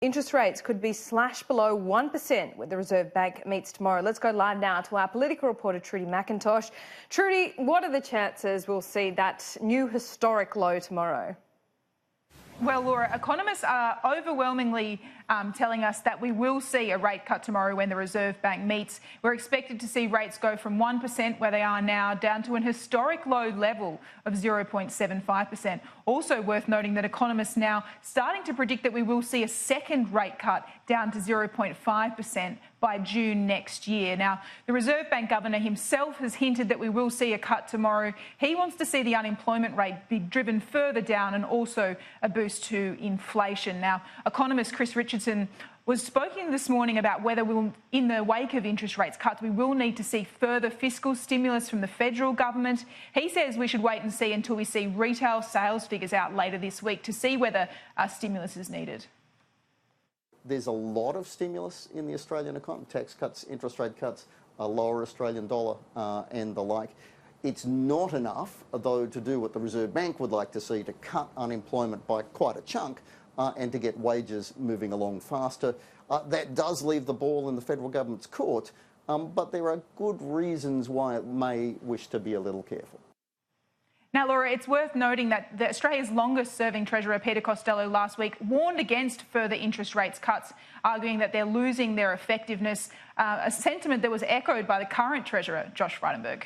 Interest rates could be slashed below 1% when the Reserve Bank meets tomorrow. Let's go live now to our political reporter, Trudy McIntosh. Trudy, what are the chances we'll see that new historic low tomorrow? Well, Laura, economists are overwhelmingly telling us that we will see a rate cut tomorrow when the Reserve Bank meets. We're expected to see rates go from 1%, where they are now, down to an historic low level of 0.75%. Also worth noting that economists now starting to predict that we will see a second rate cut down to 0.5% by June next year. Now, the Reserve Bank Governor himself has hinted that we will see a cut tomorrow. He wants to see the unemployment rate be driven further down and also a boost to inflation. Now, economist Chris Richardson was speaking this morning about whether we'll, in the wake of interest rates cuts, we will need to see further fiscal stimulus from the federal government. He says we should wait and see until we see retail sales figures out later this week to see whether stimulus is needed. There's a lot of stimulus in the Australian economy, tax cuts, interest rate cuts, a lower Australian dollar and the like. It's not enough, though, to do what the Reserve Bank would like to see, to cut unemployment by quite a chunk and to get wages moving along faster. That does leave the ball in the federal government's court, but there are good reasons why it may wish to be a little careful. Now, Laura, it's worth noting that Australia's longest-serving Treasurer, Peter Costello, last week warned against further interest rates cuts, arguing that they're losing their effectiveness, a sentiment that was echoed by the current Treasurer, Josh Frydenberg.